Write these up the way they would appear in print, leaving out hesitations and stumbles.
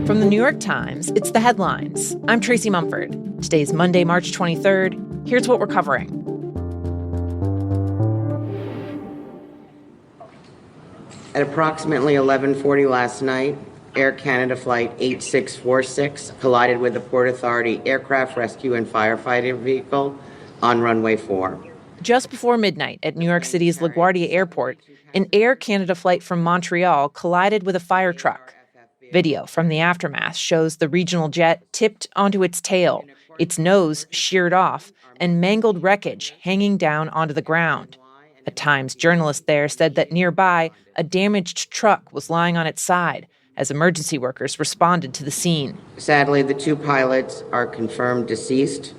From the New York Times, it's The Headlines. I'm Tracy Mumford. Today's Monday, March 23rd. Here's what we're covering. At approximately 11:40 last night, Air Canada Flight 8646 collided with the Port Authority aircraft rescue and firefighting vehicle on runway 4. Just before midnight at New York City's LaGuardia Airport, an Air Canada flight from Montreal collided with a fire truck. Video from the aftermath shows the regional jet tipped onto its tail, its nose sheared off, and mangled wreckage hanging down onto the ground. A Times journalist there said that nearby, a damaged truck was lying on its side as emergency workers responded to the scene. Sadly, the two pilots are confirmed deceased,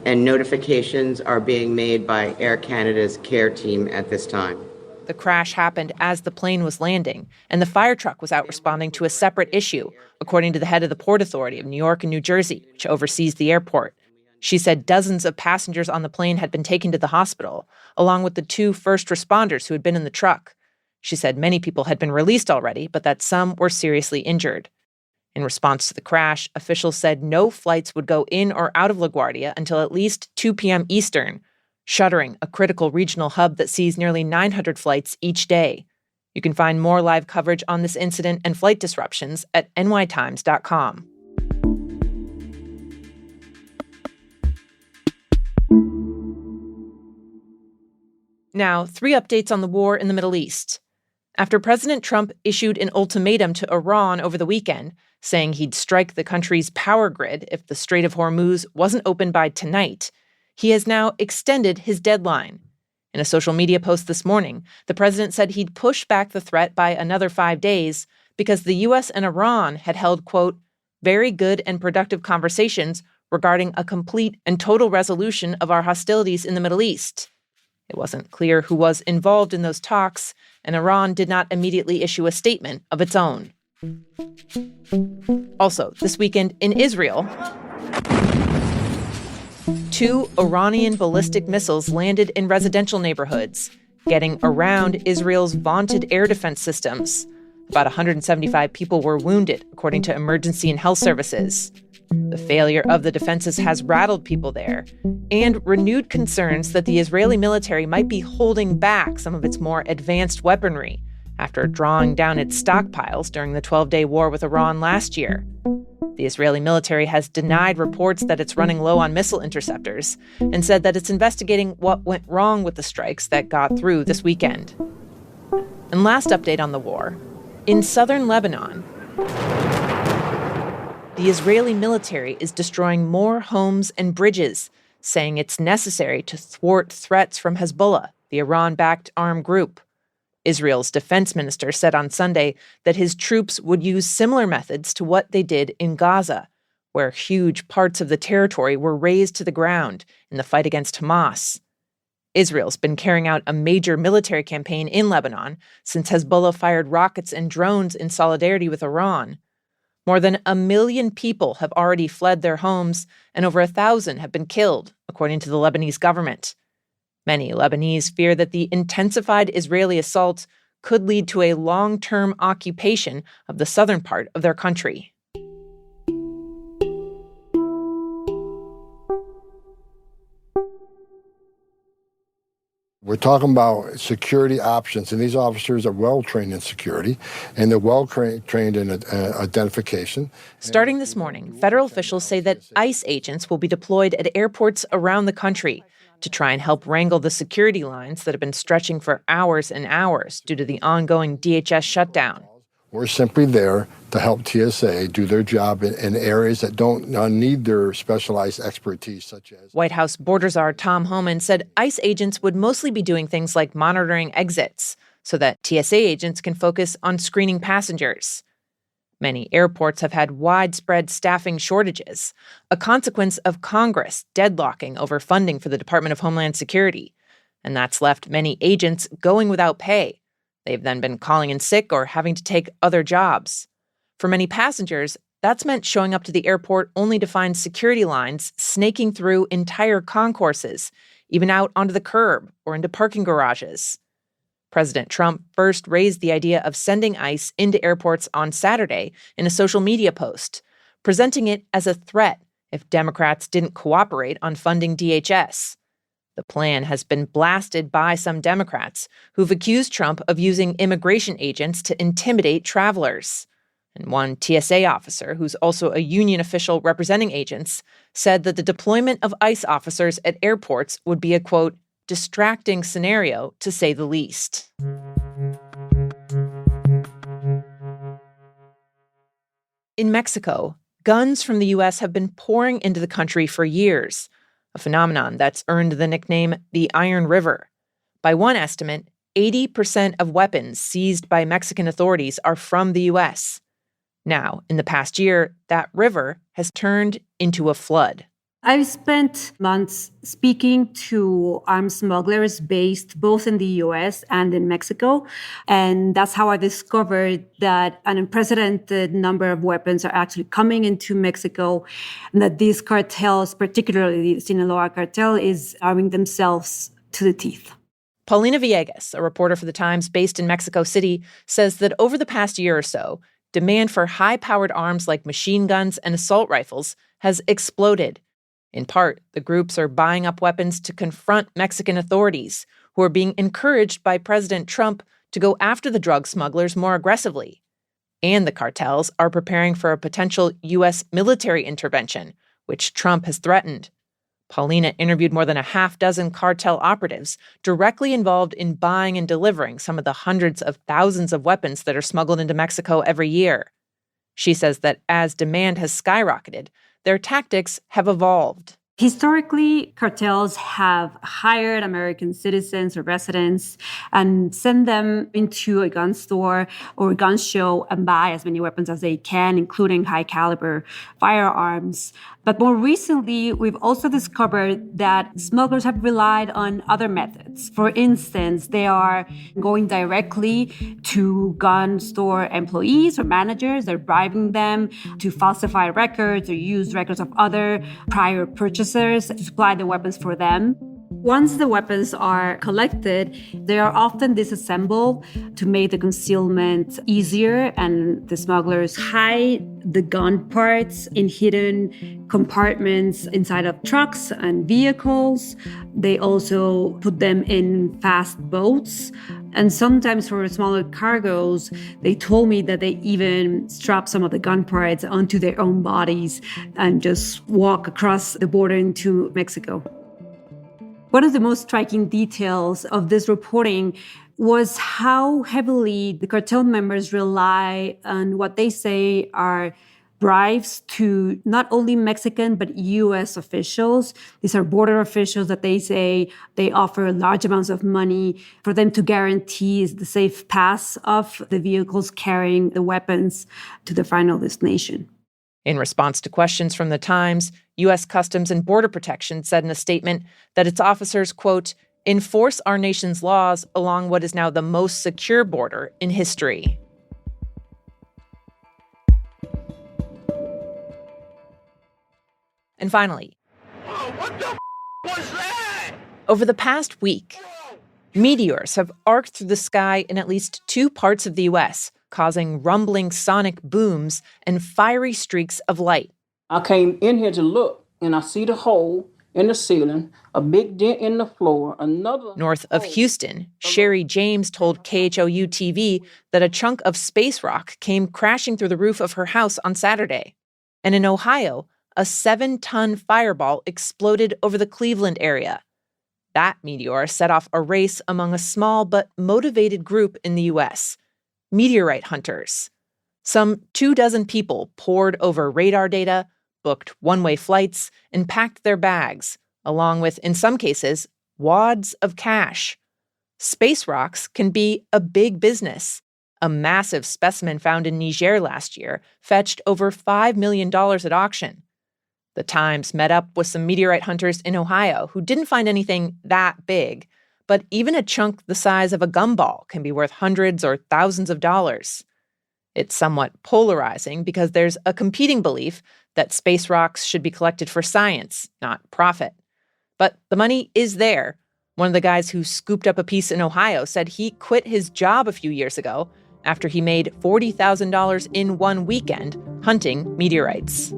and notifications are being made by Air Canada's care team at this time. The crash happened as the plane was landing, and the fire truck was out responding to a separate issue, according to the head of the Port Authority of New York and New Jersey, which oversees the airport. She said dozens of passengers on the plane had been taken to the hospital, along with the two first responders who had been in the truck. She said many people had been released already, but that some were seriously injured. In response to the crash, officials said no flights would go in or out of LaGuardia until at least 2 p.m. Eastern, shuttering a critical regional hub that sees nearly 900 flights each day. You can find more live coverage on this incident and flight disruptions at nytimes.com. Now, 3 updates on the war in the Middle East. After President Trump issued an ultimatum to Iran over the weekend, saying he'd strike the country's power grid if the Strait of Hormuz wasn't opened by tonight, he has now extended his deadline. In a social media post this morning, the president said he'd push back the threat by another 5 days because the U.S. and Iran had held, quote, very good and productive conversations regarding a complete and total resolution of our hostilities in the Middle East. It wasn't clear who was involved in those talks, and Iran did not immediately issue a statement of its own. Also, this weekend in Israel, 2 Iranian ballistic missiles landed in residential neighborhoods, getting around Israel's vaunted air defense systems. About 175 people were wounded, according to emergency and health services. The failure of the defenses has rattled people there and renewed concerns that the Israeli military might be holding back some of its more advanced weaponry after drawing down its stockpiles during the 12-day war with Iran last year. The Israeli military has denied reports that it's running low on missile interceptors and said that it's investigating what went wrong with the strikes that got through this weekend. And last update on the war. In southern Lebanon, the Israeli military is destroying more homes and bridges, saying it's necessary to thwart threats from Hezbollah, the Iran-backed armed group. Israel's defense minister said on Sunday that his troops would use similar methods to what they did in Gaza, where huge parts of the territory were razed to the ground in the fight against Hamas. Israel's been carrying out a major military campaign in Lebanon since Hezbollah fired rockets and drones in solidarity with Iran. More than 1 million people have already fled their homes, and over 1,000 have been killed, according to the Lebanese government. Many Lebanese fear that the intensified Israeli assaults could lead to a long-term occupation of the southern part of their country. We're talking about security options, and these officers are well-trained in security, and they're well-trained in identification. Starting this morning, federal officials say that ICE agents will be deployed at airports around the country to try and help wrangle the security lines that have been stretching for hours and hours due to the ongoing DHS shutdown. We're simply there to help TSA do their job in areas that don't need their specialized expertise, such as... White House border czar Tom Homan said ICE agents would mostly be doing things like monitoring exits so that TSA agents can focus on screening passengers. Many airports have had widespread staffing shortages, a consequence of Congress deadlocking over funding for the Department of Homeland Security, and that's left many agents going without pay. They've then been calling in sick or having to take other jobs. For many passengers, that's meant showing up to the airport only to find security lines snaking through entire concourses, even out onto the curb or into parking garages. President Trump first raised the idea of sending ICE into airports on Saturday in a social media post, presenting it as a threat if Democrats didn't cooperate on funding DHS. The plan has been blasted by some Democrats who've accused Trump of using immigration agents to intimidate travelers. And one TSA officer, who's also a union official representing agents, said that the deployment of ICE officers at airports would be a, quote, distracting scenario, to say the least. In Mexico, guns from the U.S. have been pouring into the country for years, a phenomenon that's earned the nickname the Iron River. By one estimate, 80% of weapons seized by Mexican authorities are from the U.S. Now, in the past year, that river has turned into a flood. I've spent months speaking to arms smugglers based both in the US and in Mexico. And that's how I discovered that an unprecedented number of weapons are actually coming into Mexico, and that these cartels, particularly the Sinaloa cartel, is arming themselves to the teeth. Paulina Villegas, a reporter for The Times based in Mexico City, says that over the past year or so, demand for high-powered arms like machine guns and assault rifles has exploded. In part, the groups are buying up weapons to confront Mexican authorities, who are being encouraged by President Trump to go after the drug smugglers more aggressively. And the cartels are preparing for a potential U.S. military intervention, which Trump has threatened. Paulina interviewed more than a half dozen cartel operatives directly involved in buying and delivering some of the hundreds of thousands of weapons that are smuggled into Mexico every year. She says that as demand has skyrocketed, their tactics have evolved. Historically, cartels have hired American citizens or residents and sent them into a gun store or a gun show and buy as many weapons as they can, including high-caliber firearms. But more recently, we've also discovered that smugglers have relied on other methods. For instance, they are going directly to gun store employees or managers. They're bribing them to falsify records or use records of other prior purchasers to supply the weapons for them. Once the weapons are collected, they are often disassembled to make the concealment easier, and the smugglers hide the gun parts in hidden compartments inside of trucks and vehicles. They also put them in fast boats. And sometimes for smaller cargoes, they told me that they even strap some of the gun parts onto their own bodies and just walk across the border into Mexico. One of the most striking details of this reporting was how heavily the cartel members rely on what they say are bribes to not only Mexican, but U.S. officials. These are border officials that they say they offer large amounts of money for them to guarantee the safe pass of the vehicles carrying the weapons to the final destination. In response to questions from The Times, U.S. Customs and Border Protection said in a statement that its officers, quote, enforce our nation's laws along what is now the most secure border in history. And finally, what the was that? Over the past week, meteors have arced through the sky in at least two parts of the U.S., causing rumbling sonic booms and fiery streaks of light. I came in here to look, and I see the hole in the ceiling, a big dent in the floor, another... North of Houston, Sherry James told KHOU-TV that a chunk of space rock came crashing through the roof of her house on Saturday. And in Ohio, a 7-ton fireball exploded over the Cleveland area. That meteor set off a race among a small but motivated group in the U.S., meteorite hunters. Some 24 people pored over radar data, booked one-way flights, and packed their bags, along with, in some cases, wads of cash. Space rocks can be a big business. A massive specimen found in Niger last year fetched over $5 million at auction. The Times met up with some meteorite hunters in Ohio who didn't find anything that big, but even a chunk the size of a gumball can be worth hundreds or thousands of dollars. It's somewhat polarizing because there's a competing belief that space rocks should be collected for science, not profit. But the money is there. One of the guys who scooped up a piece in Ohio said he quit his job a few years ago after he made $40,000 in one weekend hunting meteorites.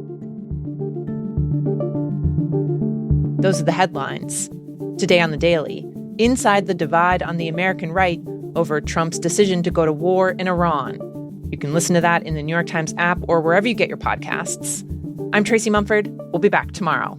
Those are the headlines. Today on The Daily, inside the divide on the American right over Trump's decision to go to war in Iran. You can listen to that in the New York Times app or wherever you get your podcasts. I'm Tracy Mumford. We'll be back tomorrow.